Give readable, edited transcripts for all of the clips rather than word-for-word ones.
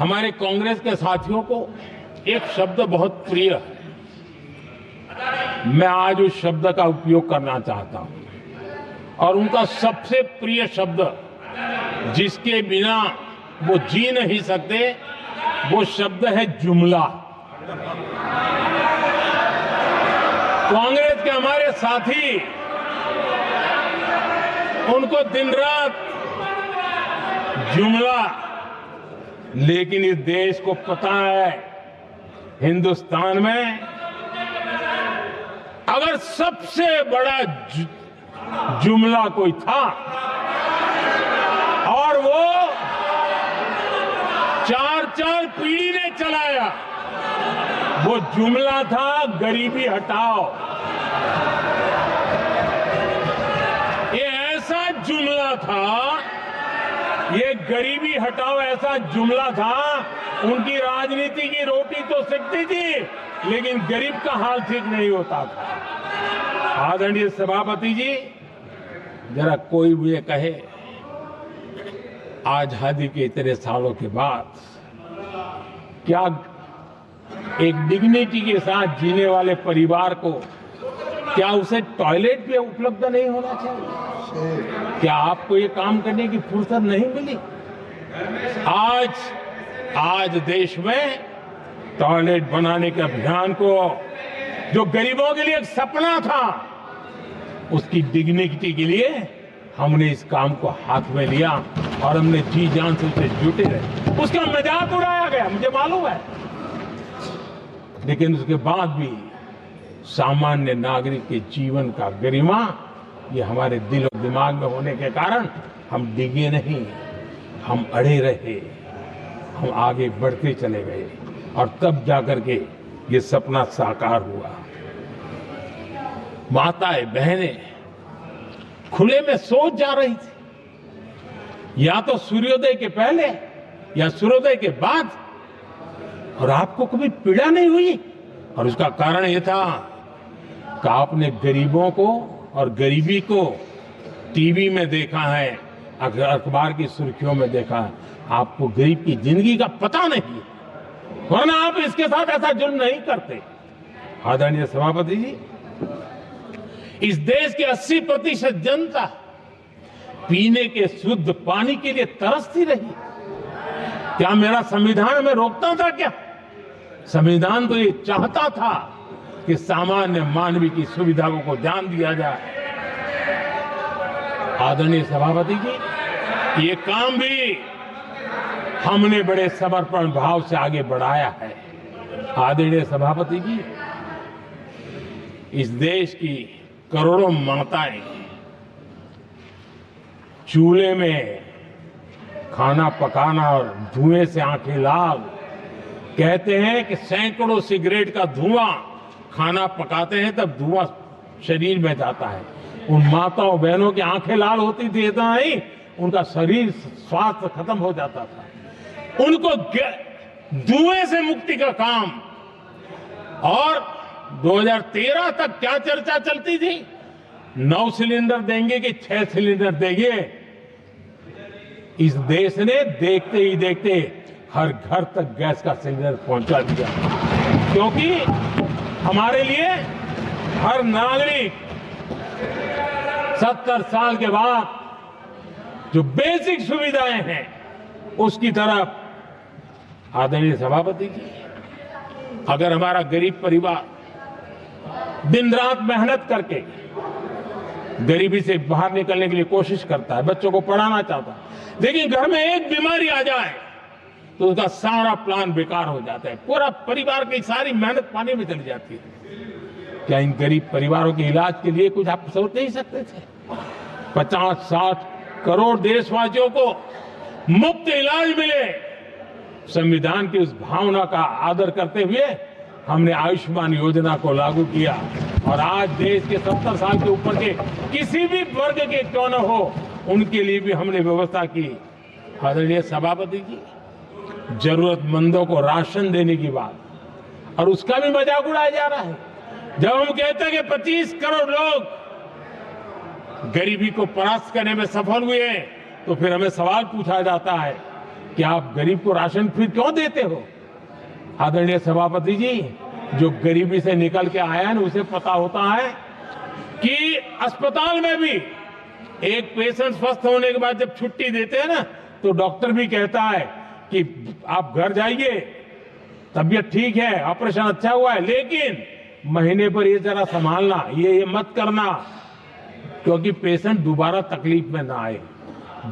हमारे कांग्रेस के साथियों को एक शब्द बहुत प्रिय है। मैं आज उस शब्द का उपयोग करना चाहता हूं और उनका सबसे प्रिय शब्द जिसके बिना वो जी नहीं सकते वो शब्द है जुमला। कांग्रेस के हमारे साथी उनको दिन रात जुमला, लेकिन इस देश को पता है हिंदुस्तान में अगर सबसे बड़ा जुमला कोई था और वो 4 पीढ़ी ने चलाया, वो जुमला था गरीबी हटाओ। ये ऐसा जुमला था, ये गरीबी हटाओ ऐसा जुमला था। उनकी राजनीति की रोटी तो सिकती थी, लेकिन गरीब का हाल ठीक नहीं होता था। आदरणीय सभापति जी, जरा कोई मुझे कहे आजादी के इतने सालों के बाद क्या एक डिग्निटी के साथ जीने वाले परिवार को क्या उसे टॉयलेट भी उपलब्ध नहीं होना चाहिए? क्या आपको ये काम करने की फुर्सत नहीं मिली? आज देश में टॉयलेट बनाने के अभियान को, जो गरीबों के लिए एक सपना था, उसकी डिग्निटी के लिए हमने इस काम को हाथ में लिया और हमने जी जान से उसे जुटे रहे। उसका मजाक उड़ाया गया, मुझे मालूम है, लेकिन उसके बाद भी सामान्य नागरिक के जीवन का गरिमा ये हमारे दिल और दिमाग में होने के कारण हम डिगे नहीं, हम अड़े रहे, हम आगे बढ़ते चले गए और तब जाकर के ये सपना साकार हुआ। माताएं बहनें खुले में सोच जा रही थी, या तो सूर्योदय के पहले या सूर्योदय के बाद, और आपको कभी पीड़ा नहीं हुई। और उसका कारण यह था कि आपने गरीबों को और गरीबी को टीवी में देखा है, अखबार की सुर्खियों में देखा है, आपको गरीब की जिंदगी का पता नहीं, वरना आप इसके साथ ऐसा जुल्म नहीं करते। आदरणीय सभापति जी, इस देश की 80% जनता पीने के शुद्ध पानी के लिए तरसती रही। क्या मेरा संविधान हमें रोकता था? क्या संविधान तो ये चाहता था कि सामान्य मानवीय की सुविधाओं को ध्यान दिया जाए। आदरणीय सभापति जी, ये काम भी हमने बड़े समर्पण भाव से आगे बढ़ाया है। आदरणीय सभापति जी, इस देश की करोड़ों माताएं चूल्हे में खाना पकाना और धुएं से आंखें लाल, कहते हैं कि सैकड़ों सिगरेट का धुआं खाना पकाते हैं तब धुआं शरीर में जाता है। उन माताओं बहनों की आंखें लाल होती थी, इतना नहीं, उनका शरीर स्वास्थ्य खत्म हो जाता था। उनको धुएं से मुक्ति का काम, और 2013 तक क्या चर्चा चलती थी, 9 सिलेंडर देंगे कि 6 सिलेंडर देंगे। इस देश ने देखते ही देखते हर घर तक गैस का सिलेंडर पहुंचा दिया, क्योंकि हमारे लिए हर नागरिक 70 साल के बाद जो बेसिक सुविधाएं हैं उसकी तरफ। आदरणीय सभापति जी, अगर हमारा गरीब परिवार दिन रात मेहनत करके गरीबी से बाहर निकलने के लिए कोशिश करता है, बच्चों को पढ़ाना चाहता है, लेकिन घर में एक बीमारी आ जाए तो उसका सारा प्लान बेकार हो जाता है, पूरा परिवार की सारी मेहनत पानी में चली जाती है। क्या इन गरीब परिवारों के इलाज के लिए कुछ आप सोच नहीं सकते थे? 50-60 करोड़ देशवासियों को मुफ्त इलाज मिले। संविधान की उस भावना का आदर करते हुए हमने आयुष्मान योजना को लागू किया, और आज देश के 70 साल के ऊपर के किसी भी वर्ग के क्यों न हो, उनके लिए भी हमने व्यवस्था की। आदरणीय सभापति जी, जरूरतमंदों को राशन देने की बात, और उसका भी मजाक उड़ाया जा रहा है। जब हम कहते हैं कि 25 करोड़ लोग गरीबी को परास्त करने में सफल हुए, तो फिर हमें सवाल पूछा जाता है कि आप गरीब को राशन फिर क्यों देते हो? आदरणीय सभापति जी, जो गरीबी से निकल के आया है ना, उसे पता होता है कि अस्पताल में भी एक पेशेंट स्वस्थ होने के बाद जब छुट्टी देते हैं ना, तो डॉक्टर भी कहता है कि आप घर जाइए, तबीयत ठीक है, ऑपरेशन अच्छा हुआ है, लेकिन महीने पर ये जरा संभालना, ये मत करना, क्योंकि पेशेंट दोबारा तकलीफ में ना आए,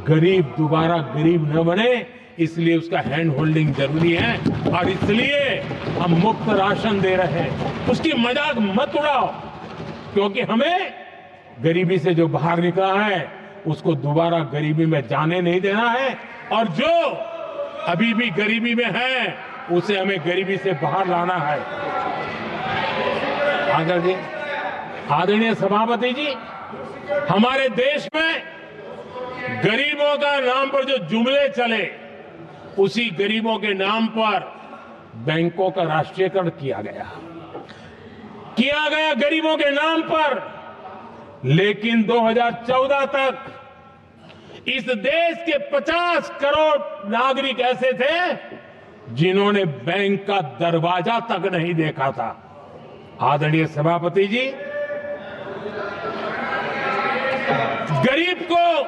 गरीब दोबारा गरीब न बने, इसलिए उसका हैंड होल्डिंग जरूरी है। और इसलिए हम मुफ्त राशन दे रहे हैं। उसकी मजाक मत उड़ाओ, क्योंकि हमें गरीबी से जो बाहर निकला है उसको दोबारा गरीबी में जाने नहीं देना है, और जो अभी भी गरीबी में है उसे हमें गरीबी से बाहर लाना है। आदरणीय सभापति जी, हमारे देश में गरीबों का नाम पर जो जुमले चले, उसी गरीबों के नाम पर बैंकों का राष्ट्रीयकरण किया गया गरीबों के नाम पर। लेकिन 2014 तक इस देश के 50 करोड़ नागरिक ऐसे थे जिन्होंने बैंक का दरवाजा तक नहीं देखा था। आदरणीय सभापति जी, गरीब को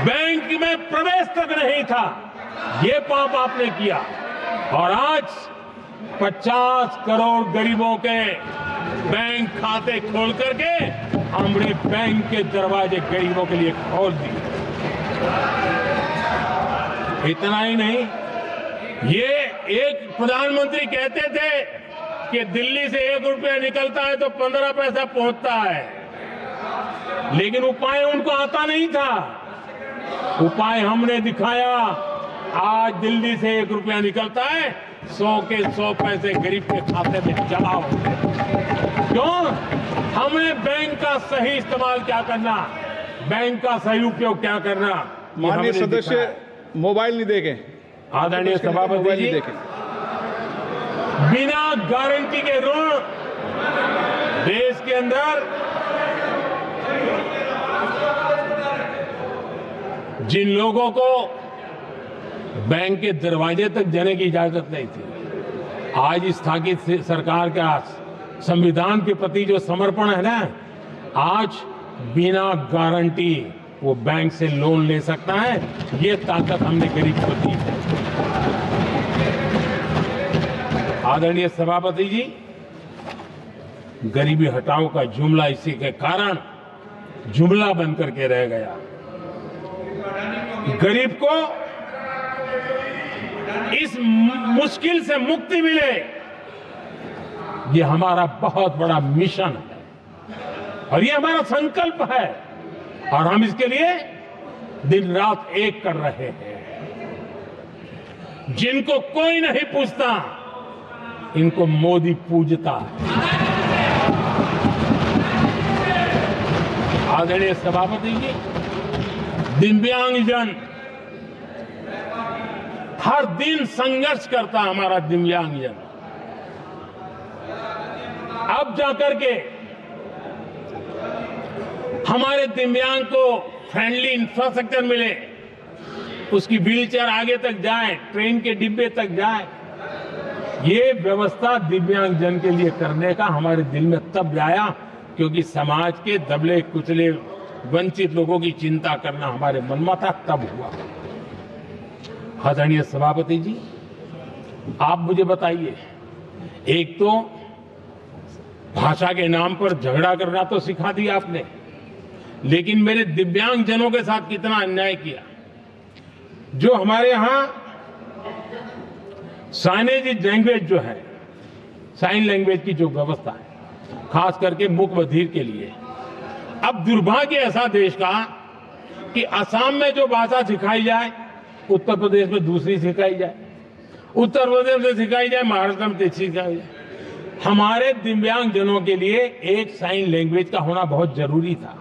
बैंक में प्रवेश तक नहीं था, ये पाप आपने किया। और आज 50 करोड़ गरीबों के बैंक खाते खोल करके हमने बैंक के दरवाजे गरीबों के लिए खोल दिए। इतना ही नहीं, ये एक प्रधानमंत्री कहते थे कि दिल्ली से 1 रुपया निकलता है तो 15 पैसा पहुंचता है, लेकिन उपाय उनको आता नहीं था। उपाय हमने दिखाया। आज दिल्ली से 1 रुपया निकलता है, 100 के 100 पैसे गरीब के खाते में जमा होते हैं। क्यों? हमें बैंक का सही इस्तेमाल क्या करना, बैंक का सही उपयोग क्या करना। माननीय सदस्य, मोबाइल नहीं देखें। आदरणीय सभापति जी, बिना गारंटी के ऋण देश के अंदर जिन लोगों को बैंक के दरवाजे तक जाने की इजाजत नहीं थी, आज स्थापित सरकार का संविधान के प्रति जो समर्पण है ना, आज बिना गारंटी वो बैंक से लोन ले सकता है। ये ताकत हमने गरीब को दी है। आदरणीय सभापति जी, गरीबी हटाओ का जुमला इसी के कारण जुमला बनकर के रह गया। गरीब को इस मुश्किल से मुक्ति मिले, ये हमारा बहुत बड़ा मिशन है और ये हमारा संकल्प है, और हम इसके लिए दिन रात एक कर रहे हैं। जिनको कोई नहीं पूछता, इनको मोदी पूजता है। आदरणीय सभापति जी, दिव्यांगजन हर दिन संघर्ष करता हमारा दिव्यांगजन, अब जाकर के हमारे दिव्यांग को फ्रेंडली इंफ्रास्ट्रक्चर मिले, उसकी व्हीलचेयर आगे तक जाए, ट्रेन के डिब्बे तक जाए। ये व्यवस्था दिव्यांगजन के लिए करने का हमारे दिल में तब आया क्योंकि समाज के दबले कुचले वंचित लोगों की चिंता करना हमारे मन में था, तब हुआ। आदरणीय सभापति जी, आप मुझे बताइए, एक तो भाषा के नाम पर झगड़ा करना तो सिखा दिया आपने, लेकिन मेरे दिव्यांगजनों के साथ कितना अन्याय किया। जो हमारे यहां साइनेज लैंग्वेज जो है, साइन लैंग्वेज की जो व्यवस्था है, खास करके मूक बधिर के लिए, अब दुर्भाग्य ऐसा देश का कि असम में जो भाषा सिखाई जाए, उत्तर प्रदेश में दूसरी सिखाई जाए, उत्तर प्रदेश में सिखाई जाए, महाराष्ट्र में तीसरी सिखाई जाए। हमारे दिव्यांगजनों के लिए एक साइन लैंग्वेज का होना बहुत जरूरी था।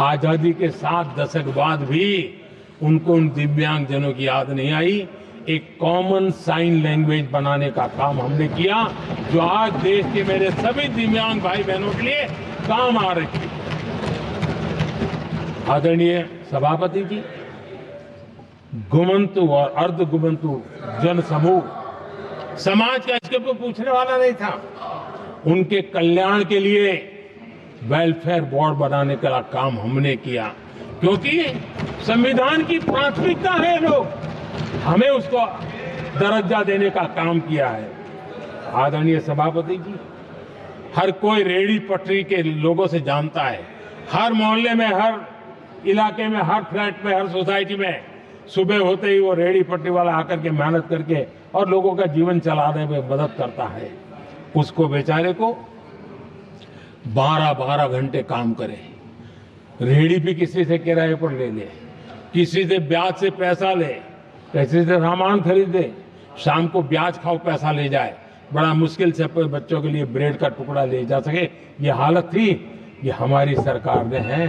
आजादी के 7 दशक बाद भी उनको उन दिव्यांगजनों की याद नहीं आई। एक कॉमन साइन लैंग्वेज बनाने का काम हमने किया, जो आज देश के मेरे सभी दिव्यांग भाई बहनों के लिए काम आ रही है। आदरणीय सभापति जी, घुमंतु और अर्ध घुमंतु जन समूह समाज का इसके ऊपर पूछने वाला नहीं था। उनके कल्याण के लिए वेलफेयर बोर्ड बनाने का काम हमने किया, क्योंकि संविधान की प्राथमिकता है लोग, हमें उसको दर्जा देने का काम किया है। आदरणीय सभापति जी, हर कोई रेहड़ी पटरी के लोगों से जानता है, हर मोहल्ले में, हर इलाके में, हर फ्लैट में, हर सोसाइटी में सुबह होते ही वो रेहड़ी पटरी वाला आकर के मेहनत करके और लोगों का जीवन चलाने में मदद करता है। उसको बेचारे को 12-12 घंटे काम करे, रेहड़ी भी किसी से किराए पर ले ले, किसी से ब्याज से पैसा ले, किसी से सामान खरीदे, शाम को ब्याज खाओ पैसा ले जाए, बड़ा मुश्किल से अपने बच्चों के लिए ब्रेड का टुकड़ा ले जा सके, ये हालत थी। ये हमारी सरकार ने है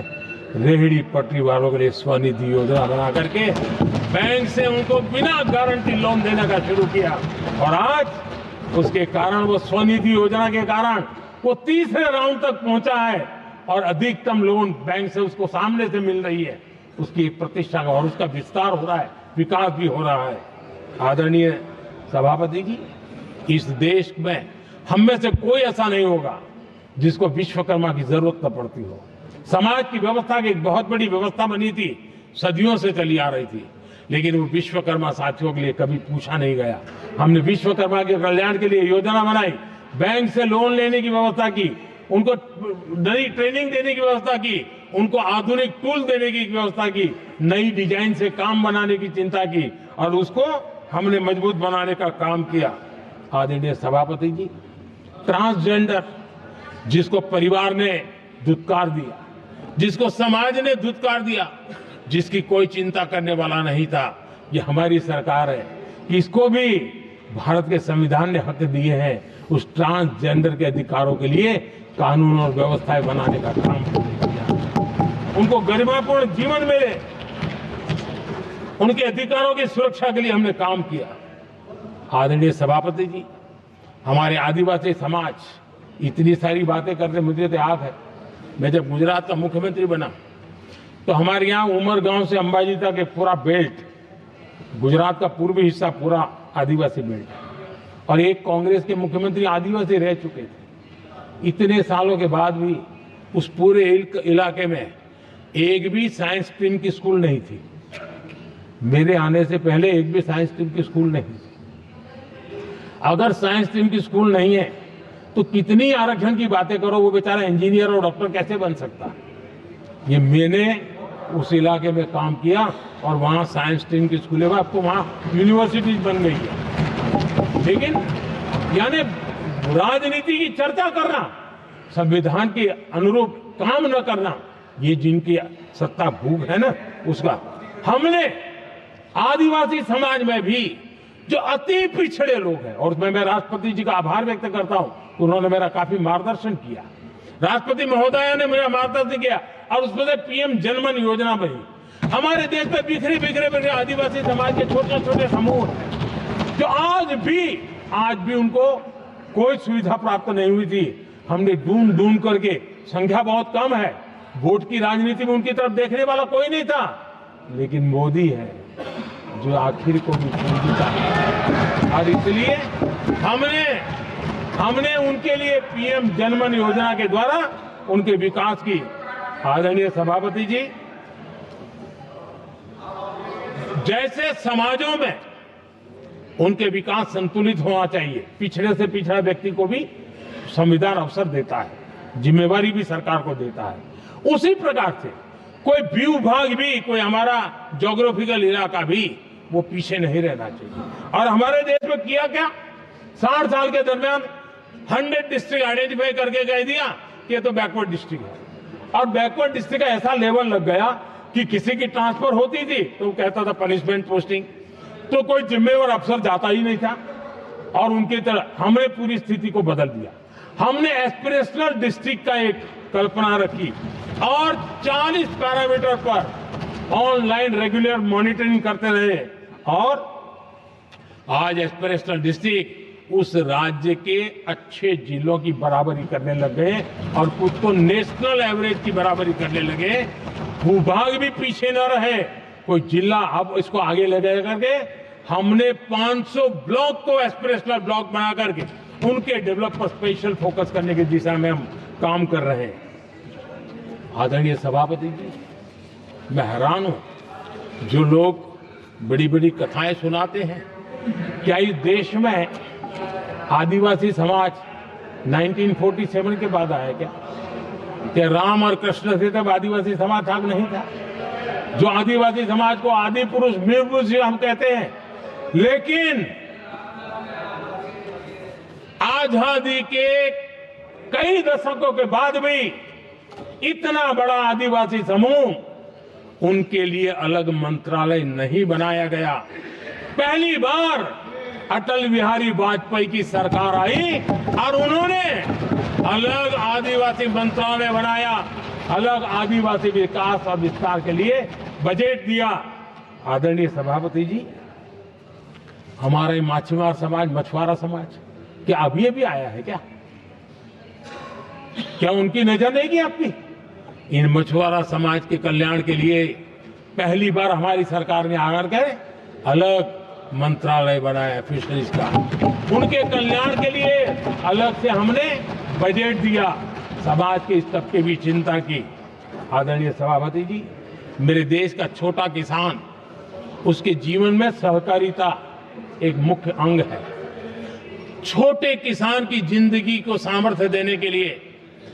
रेहड़ी पटरी वालों के लिए स्वनिधि योजना बना करके बैंक से उनको बिना गारंटी लोन देने का शुरू किया, और आज उसके कारण, वो स्वनिधि योजना के कारण वो तीसरे राउंड तक पहुंचा है और अधिकतम लोन बैंक से उसको सामने से मिल रही है। उसकी प्रतिष्ठा का और उसका विस्तार हो रहा है, विकास भी हो रहा है। आदरणीय सभापति जी, इस देश में हम में से कोई ऐसा नहीं होगा जिसको विश्वकर्मा की जरूरत न पड़ती हो। समाज की व्यवस्था की एक बहुत बड़ी व्यवस्था बनी थी, सदियों से चली आ रही थी, लेकिन वो विश्वकर्मा साथियों के लिए कभी पूछा नहीं गया। हमने विश्वकर्मा के कल्याण के लिए योजना बनाई, बैंक से लोन लेने की व्यवस्था की, उनको नई ट्रेनिंग देने की व्यवस्था की, उनको आधुनिक टूल देने की व्यवस्था की, नई डिजाइन से काम बनाने की चिंता की, और उसको हमने मजबूत बनाने का काम किया। आदरणीय सभापति जी, ट्रांसजेंडर जिसको परिवार ने धुतकार दिया, जिसको समाज ने धुतकार दिया, जिसकी कोई चिंता करने वाला नहीं था, ये हमारी सरकार है कि इसको भी भारत के संविधान ने हक दिए हैं। उस ट्रांसजेंडर के अधिकारों के लिए कानून और व्यवस्थाएं बनाने का काम किया, उनको गरिमापूर्ण जीवन मिले, उनके अधिकारों की सुरक्षा के लिए हमने काम किया। आदरणीय सभापति जी, हमारे आदिवासी समाज इतनी सारी बातें करते, मुझे तो याद है मैं जब गुजरात का मुख्यमंत्री बना तो हमारे यहाँ उमरगांव से अंबाजी तक एक पूरा बेल्ट, गुजरात का पूर्वी हिस्सा पूरा आदिवासी बेल्ट, और एक कांग्रेस के मुख्यमंत्री आदिवासी रह चुके थे। इतने सालों के बाद भी उस पूरे इलाके में एक भी साइंस स्ट्रीम की स्कूल नहीं थी। मेरे आने से पहले एक भी साइंस स्ट्रीम की स्कूल नहीं थी। अगर साइंस स्ट्रीम की स्कूल नहीं है तो कितनी आरक्षण की बातें करो, वो बेचारा इंजीनियर और डॉक्टर कैसे बन सकता है। ये मैंने उस इलाके में काम किया और वहां साइंस स्ट्रीम की स्कूलें, आपको वहां यूनिवर्सिटीज बन गई है। लेकिन यानी राजनीति की चर्चा करना, संविधान के अनुरूप काम न करना, ये जिनकी सत्ता भूख है ना, उसका हमने आदिवासी समाज में भी जो अति पिछड़े लोग हैं, और मैं राष्ट्रपति जी का आभार व्यक्त करता हूं, उन्होंने मेरा काफी मार्गदर्शन किया। राष्ट्रपति महोदया ने मेरा मार्गदर्शन किया और उसमें से पीएम जनमन योजना बनी। हमारे देश में बिखरे बिखरे आदिवासी समाज के छोटे छोटे समूह हैं जो आज भी उनको कोई सुविधा प्राप्त नहीं हुई थी। हमने ढूंढ ढूंढ करके, संख्या बहुत कम है, वोट की राजनीति में उनकी तरफ देखने वाला कोई नहीं था, लेकिन मोदी है जो आखिर को भी समझता है। और इसलिए हमने उनके लिए पीएम जनमन योजना के द्वारा उनके विकास की। आदरणीय सभापति जी, जैसे समाजों में उनके विकास संतुलित होना चाहिए, पिछड़े से पिछड़ा व्यक्ति को भी संविधान अवसर देता है, जिम्मेवारी भी सरकार को देता है, उसी प्रकार से कोई भी विभाग भी, कोई हमारा ज्योग्राफिकल इलाका भी वो पीछे नहीं रहना चाहिए। और हमारे देश में किया क्या, 60 साल के दरमियान 100 डिस्ट्रिक्ट आइडेंटिफाई करके कह दिया कि ये तो बैकवर्ड डिस्ट्रिक्ट है, और बैकवर्ड डिस्ट्रिक्ट का ऐसा लेवल लग गया कि किसी की ट्रांसफर होती थी तो वो कहता था पनिशमेंट पोस्टिंग, तो कोई जिम्मेवार अफसर जाता ही नहीं था, और उनकी तरह हमने पूरी स्थिति को बदल दिया। हमने एस्पिरेशनल डिस्ट्रिक्ट का एक कल्पना रखी और 40 पैरामीटर पर ऑनलाइन रेगुलर मॉनिटरिंग करते रहे, और आज एस्पिरेशनल डिस्ट्रिक्ट उस राज्य के अच्छे जिलों की बराबरी करने लग गए और कुछ तो नेशनल एवरेज की बराबरी करने लगे। भूभाग भी पीछे न रहे, कोई जिला, अब इसको आगे ले जा करके हमने 500 ब्लॉक को एस्पिरेशनल ब्लॉक बना करके उनके डेवलप पर स्पेशल फोकस करने की दिशा में हम काम कर रहे हैं। आदरणीय सभापति जी, मैं हैरान हूं, जो लोग बड़ी बड़ी कथाएं सुनाते हैं, क्या इस देश में आदिवासी समाज 1947 के बाद आया क्या राम और कृष्ण थे तब आदिवासी समाज था नहीं था? जो आदिवासी समाज को आदि पुरुष वीर पुरुष हम कहते हैं, लेकिन आजादी के कई दशकों के बाद भी इतना बड़ा आदिवासी समूह, उनके लिए अलग मंत्रालय नहीं बनाया गया। पहली बार अटल बिहारी वाजपेयी की सरकार आई और उन्होंने अलग आदिवासी मंत्रालय बनाया, अलग आदिवासी विकास और विस्तार के लिए बजट दिया। आदरणीय सभापति जी, हमारे माछीमार समाज, मछुआरा समाज क्या अभी अभी आया है क्या उनकी नजर नहीं की आपकी? इन मछुआरा समाज के कल्याण के लिए पहली बार हमारी सरकार ने आकर के अलग मंत्रालय बनाया फिशरीज का, उनके कल्याण के लिए अलग से हमने बजट दिया, समाज के इस तबके भी चिंता की। आदरणीय सभापति जी, मेरे देश का छोटा किसान, उसके जीवन में सहकारिता एक मुख्य अंग है। छोटे किसान की जिंदगी को सामर्थ्य देने के लिए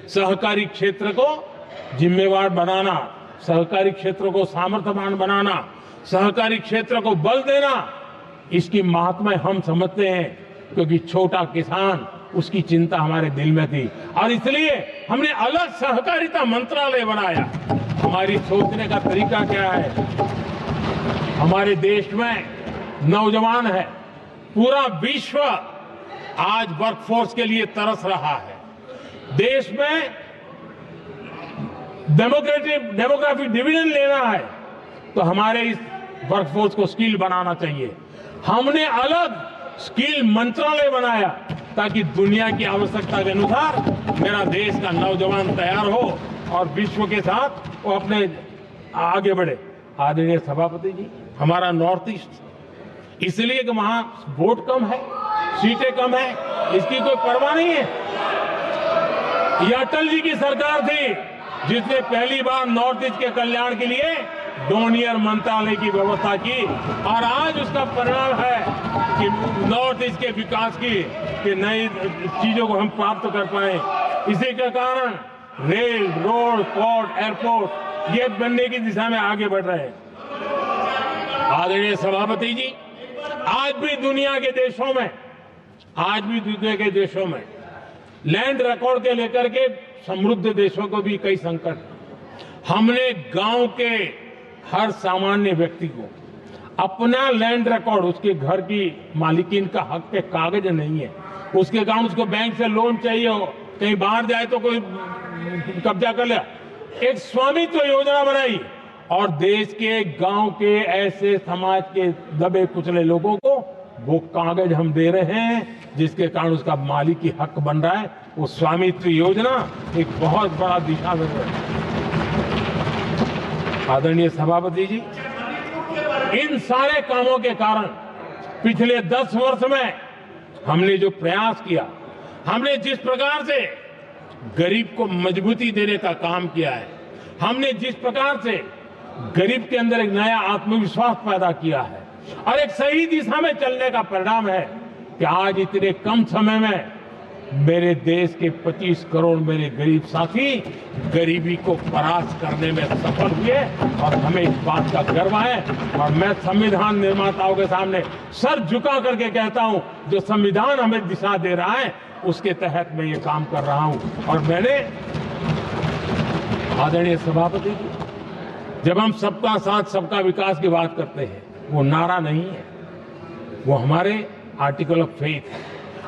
सहकारी क्षेत्र को जिम्मेवार बनाना, सहकारी क्षेत्र को सामर्थ्यवान बनाना, सहकारी क्षेत्र को बल देना, इसकी महात्मा हम समझते हैं, क्योंकि छोटा किसान, उसकी चिंता हमारे दिल में थी और इसलिए हमने अलग सहकारिता मंत्रालय बनाया। हमारी सोचने का तरीका क्या है? हमारे देश में नौजवान है, पूरा विश्व आज वर्कफोर्स के लिए तरस रहा है। देश में डेमोग्राफिक डिवीजन लेना है तो हमारे इस वर्कफोर्स को स्किल बनाना चाहिए। हमने अलग स्किल मंत्रालय बनाया ताकि दुनिया की आवश्यकता के अनुसार मेरा देश का नौजवान तैयार हो और विश्व के साथ वो अपने आगे बढ़े। आदरणीय सभापति जी, हमारा नॉर्थ ईस्ट इसलिए कि वहां वोट कम है, सीटें कम है, इसकी कोई परवाह नहीं है। ये अटल जी की सरकार थी जिसने पहली बार नॉर्थ ईस्ट के कल्याण के लिए डोनियर मंत्रालय की व्यवस्था की और आज उसका परिणाम है कि नॉर्थ ईस्ट के विकास की नई चीजों को हम प्राप्त कर पाए। इसी के कारण रेल, रोड, पोर्ट, एयरपोर्ट ये बनने की दिशा में आगे बढ़ रहे हैं। आदरणीय सभापति जी, आज भी दुनिया के देशों में लैंड रिकॉर्ड के लेकर के समृद्ध देशों को भी कई संकट। हमने गांव के हर सामान्य व्यक्ति को अपना लैंड रिकॉर्ड, उसके घर की मालिकीन का हक के कागज नहीं है, उसके कारण उसको बैंक से लोन चाहिए हो, कहीं बाहर जाए तो कोई कब्जा कर लिया, एक स्वामित्व योजना बनाई और देश के गांव के ऐसे समाज के दबे कुचले लोगों को वो कागज हम दे रहे हैं जिसके कारण उसका मालिकी हक बन रहा है। वो स्वामित्व योजना एक बहुत बड़ा दिशा में है। आदरणीय सभापति जी, इन सारे कामों के कारण पिछले 10 वर्ष में हमने जो प्रयास किया, हमने जिस प्रकार से गरीब को मजबूती देने का काम किया है, हमने जिस प्रकार से गरीब के अंदर एक नया आत्मविश्वास पैदा किया है और एक सही दिशा में चलने का परिणाम है कि आज इतने कम समय में मेरे देश के 25 करोड़ मेरे गरीब साथी गरीबी को परास्त करने में सफल हुए और हमें इस बात का गर्व है। और मैं संविधान निर्माताओं के सामने सर झुका करके कहता हूं, जो संविधान हमें दिशा दे रहा है उसके तहत मैं ये काम कर रहा हूं। और मैंने, आदरणीय सभापति जी, जब हम सबका साथ सबका विकास की बात करते हैं, वो नारा नहीं है, वो हमारे आर्टिकल ऑफ फेथ है।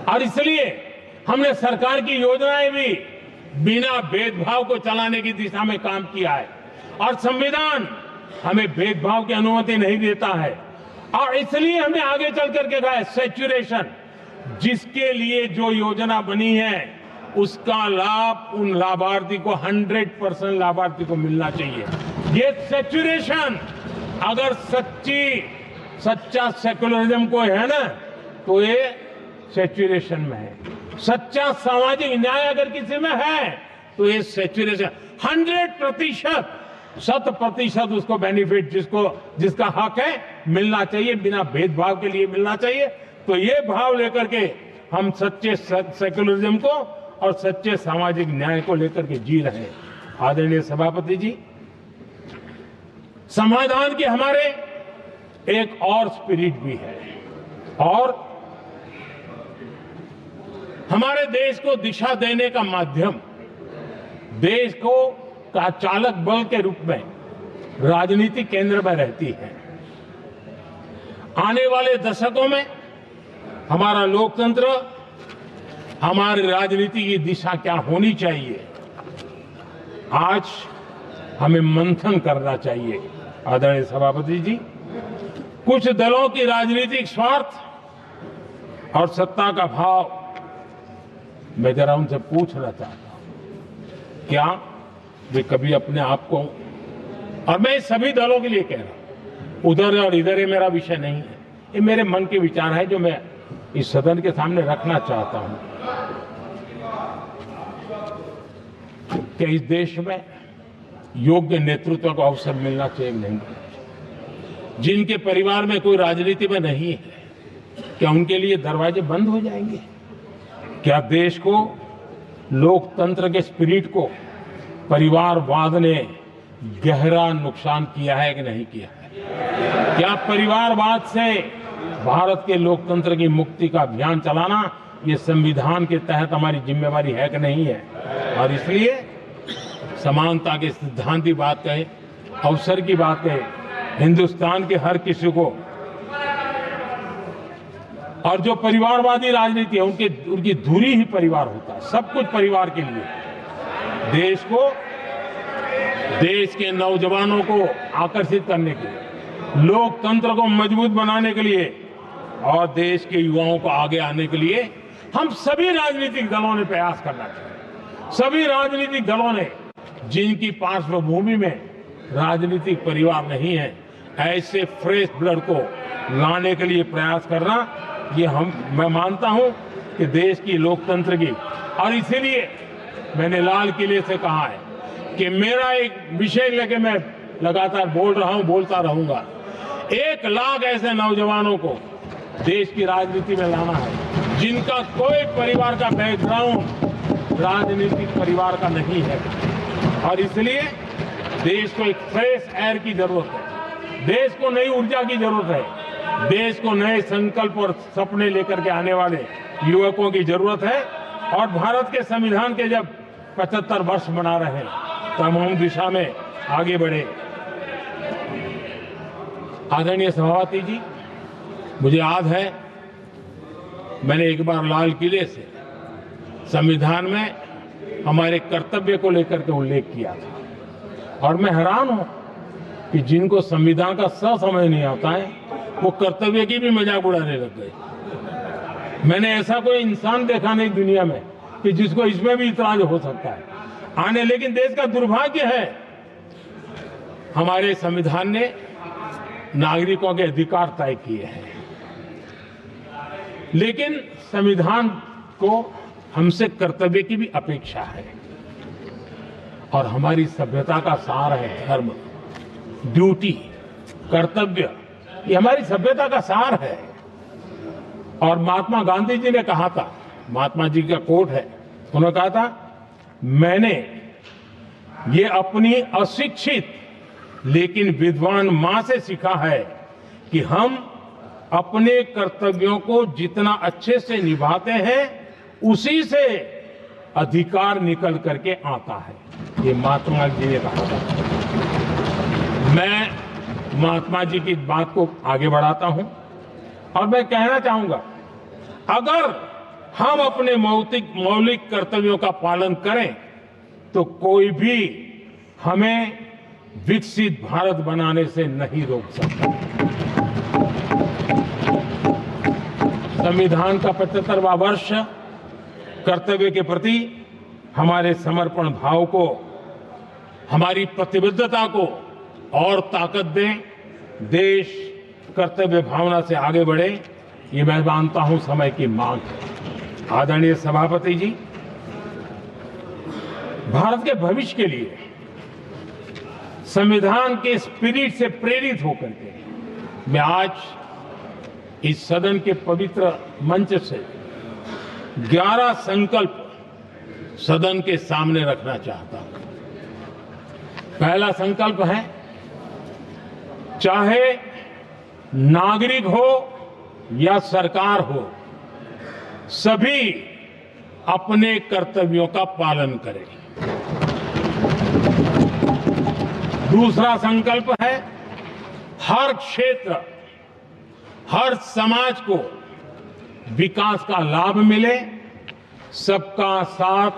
और इसलिए हमने सरकार की योजनाएं भी बिना भेदभाव को चलाने की दिशा में काम किया है और संविधान हमें भेदभाव की अनुमति नहीं देता है। और इसलिए हमने आगे चल करके कहा है सैचुरेशन, जिसके लिए जो योजना बनी है उसका लाभ उन लाभार्थी को 100% लाभार्थी को मिलना चाहिए। ये सैचुरेशन अगर सच्चा सेकुलरिज्म कोई है ना, तो ये सेचुरेशन में है। सच्चा सामाजिक न्याय अगर किसी में है, तो ये सेचुरेशन 100%, 100% उसको बेनिफिट जिसका हक है मिलना चाहिए, बिना भेदभाव के लिए मिलना चाहिए। तो ये भाव लेकर के हम सच्चे सेकुलरिज्म को और सच्चे सामाजिक न्याय को लेकर के जी रहे हैं। आदरणीय सभापति जी, समाधान की हमारे एक और स्पिरिट भी है, और हमारे देश को दिशा देने का माध्यम, देश को का चालक बल के रूप में राजनीति केंद्र में रहती है। आने वाले दशकों में हमारा लोकतंत्र, हमारी राजनीति की दिशा क्या होनी चाहिए, आज हमें मंथन करना चाहिए। आदरणीय सभापति जी, कुछ दलों की राजनीतिक स्वार्थ और सत्ता का भाव, मैं जरा उनसे पूछना चाहता हूं, क्या वे कभी अपने आप को, और मैं सभी दलों के लिए कह रहा हूं, उधर और इधर ये मेरा विषय नहीं है, ये मेरे मन के विचार है जो मैं इस सदन के सामने रखना चाहता हूं, कि इस देश में योग्य नेतृत्व का अवसर मिलना चाहिए नहीं। जिनके परिवार में कोई राजनीति में नहीं है, क्या उनके लिए दरवाजे बंद हो जाएंगे? क्या देश को, लोकतंत्र के स्पिरिट को परिवारवाद ने गहरा नुकसान किया है कि नहीं किया है? क्या परिवारवाद से भारत के लोकतंत्र की मुक्ति का अभियान चलाना ये संविधान के तहत हमारी जिम्मेवारी है कि नहीं है? और इसलिए समानता के सिद्धांत की बात कहे, अवसर की बात कहे, हिंदुस्तान के हर किसी को, और जो परिवारवादी राजनीति है उनकी धुरी ही परिवार होता है, सब कुछ परिवार के लिए। देश को, देश के नौजवानों को आकर्षित करने के लिए, लोकतंत्र को मजबूत बनाने के लिए और देश के युवाओं को आगे आने के लिए हम सभी राजनीतिक दलों ने प्रयास करना चाहिए। सभी राजनीतिक दलों ने, जिनकी पार्श्वभूमि में राजनीतिक परिवार नहीं है, ऐसे फ्रेश ब्लड को लाने के लिए प्रयास करना, ये मैं मानता हूं कि देश की लोकतंत्र की, और इसीलिए मैंने लाल किले से कहा है कि मेरा एक विषय लेके मैं लगातार बोल रहा हूं, बोलता रहूंगा। 1 लाख ऐसे नौजवानों को देश की राजनीति में लाना है जिनका कोई परिवार का बैकग्राउंड राजनीतिक परिवार का नहीं है, और इसलिए देश को एक फ्रेश एयर की जरूरत है, देश को नई ऊर्जा की जरूरत है, देश को नए संकल्प और सपने लेकर के आने वाले युवकों की जरूरत है। और भारत के संविधान के जब 75 वर्ष मना रहे हैं, तो हम उस दिशा में आगे बढ़े। आदरणीय सभापति जी, मुझे याद है मैंने एक बार लाल किले से संविधान में हमारे कर्तव्य को लेकर के उल्लेख किया था, और मैं हैरान हूं कि जिनको संविधान का समझ नहीं आता है, वो कर्तव्य की भी मजाक उड़ाने लग गए। मैंने ऐसा कोई इंसान देखा नहीं दुनिया में कि जिसको इसमें भी इतराज हो सकता है आने। लेकिन देश का दुर्भाग्य है, हमारे संविधान ने नागरिकों के अधिकार तय किए हैं, लेकिन संविधान को हमसे कर्तव्य की भी अपेक्षा है। और हमारी सभ्यता का सार है धर्म, ड्यूटी, कर्तव्य, ये हमारी सभ्यता का सार है। और महात्मा गांधी जी ने कहा था, महात्मा जी का कोट है, उन्होंने कहा था, मैंने ये अपनी अशिक्षित लेकिन विद्वान मां से सीखा है कि हम अपने कर्तव्यों को जितना अच्छे से निभाते हैं, उसी से अधिकार निकल करके आता है। ये महात्मा जी ने कहा था। मैं महात्मा जी की बात को आगे बढ़ाता हूं और मैं कहना चाहूंगा, अगर हम अपने मौलिक कर्तव्यों का पालन करें तो कोई भी हमें विकसित भारत बनाने से नहीं रोक सकता। संविधान का 75वां वर्ष कर्तव्य के प्रति हमारे समर्पण भाव को, हमारी प्रतिबद्धता को और ताकत दें देश कर्तव्य भावना से आगे बढ़े, ये मैं मानता हूं समय की मांग है। आदरणीय सभापति जी, भारत के भविष्य के लिए संविधान के स्पिरिट से प्रेरित होकर के मैं आज इस सदन के पवित्र मंच से 11 संकल्प सदन के सामने रखना चाहता हूं। पहला संकल्प है, चाहे नागरिक हो या सरकार हो, सभी अपने कर्तव्यों का पालन करें। दूसरा संकल्प है, हर क्षेत्र, हर समाज को विकास का लाभ मिले, सबका साथ,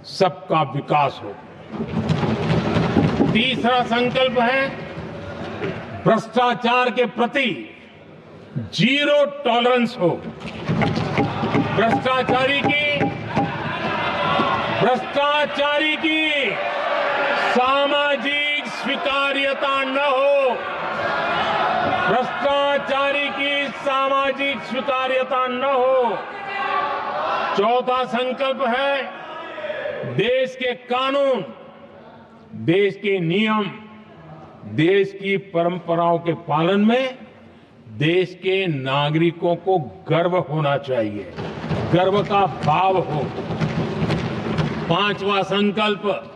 सबका विकास हो। तीसरा संकल्प है, भ्रष्टाचार के प्रति जीरो टॉलरेंस हो। भ्रष्टाचारी की सामाजिक स्वीकार्यता न हो। भ्रष्टाचारी की सामाजिक स्वीकार्यता न हो। चौथा संकल्प है, देश के कानून, देश के नियम, देश की परंपराओं के पालन में देश के नागरिकों को गर्व होना चाहिए, गर्व का भाव हो। पांचवा संकल्प,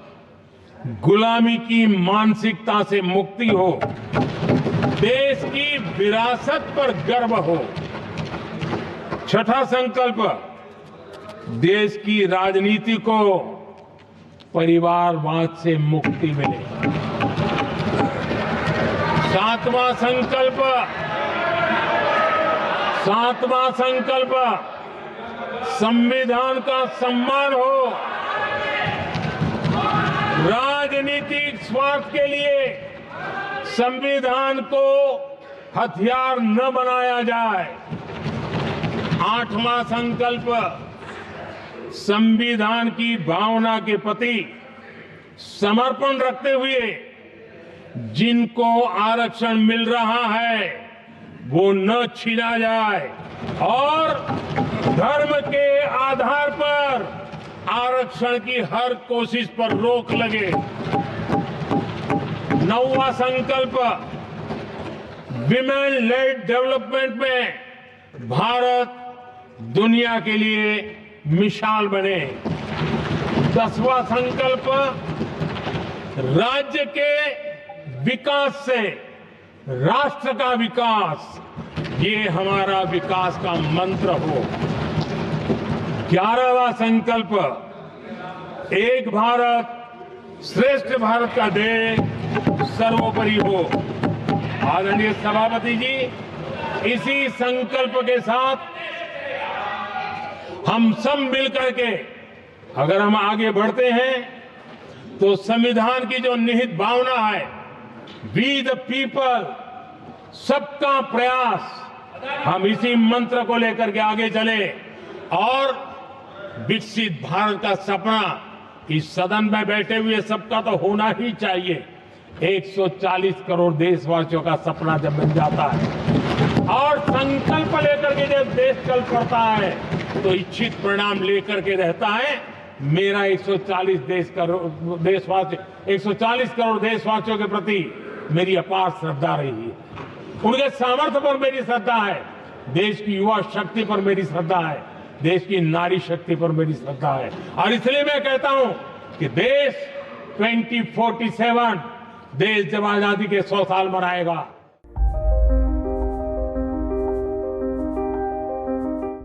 गुलामी की मानसिकता से मुक्ति हो, देश की विरासत पर गर्व हो। छठा संकल्प, देश की राजनीति को परिवारवाद से मुक्ति मिले। सातवां संकल्प, संविधान का सम्मान हो। राजनीतिक स्वार्थ के लिए संविधान को हथियार न बनाया जाए। आठवां संकल्प, संविधान की भावना के प्रति समर्पण रखते हुए जिनको आरक्षण मिल रहा है वो न छीना जाए और धर्म के आधार पर आरक्षण की हर कोशिश पर रोक लगे। नौवां संकल्प, विमेन लेड डेवलपमेंट में भारत दुनिया के लिए मिसाल बने। 10वां संकल्प, राज्य के विकास से राष्ट्र का विकास, ये हमारा विकास का मंत्र हो। 11वां संकल्प, एक भारत श्रेष्ठ भारत का ध्येय सर्वोपरि हो। आदरणीय सभापति जी, इसी संकल्प के साथ हम सब मिलकर के अगर हम आगे बढ़ते हैं तो संविधान की जो निहित भावना है, वी द पीपल, सबका प्रयास, हम इसी मंत्र को लेकर के आगे चले और विकसित भारत का सपना इस सदन में बैठे हुए सबका तो होना ही चाहिए। 140 करोड़ देशवासियों का सपना जब बन जाता है और संकल्प लेकर के जब देश चल पड़ता है तो इच्छित परिणाम लेकर के रहता है। मेरा 140 करोड़ देशवासियों के प्रति मेरी अपार श्रद्धा रही है। उनके सामर्थ्य पर मेरी श्रद्धा है, देश की युवा शक्ति पर मेरी श्रद्धा है, देश की नारी शक्ति पर मेरी श्रद्धा है। और इसलिए मैं कहता हूं कि देश 2047 देश जब आजादी के 100 साल मनाएगा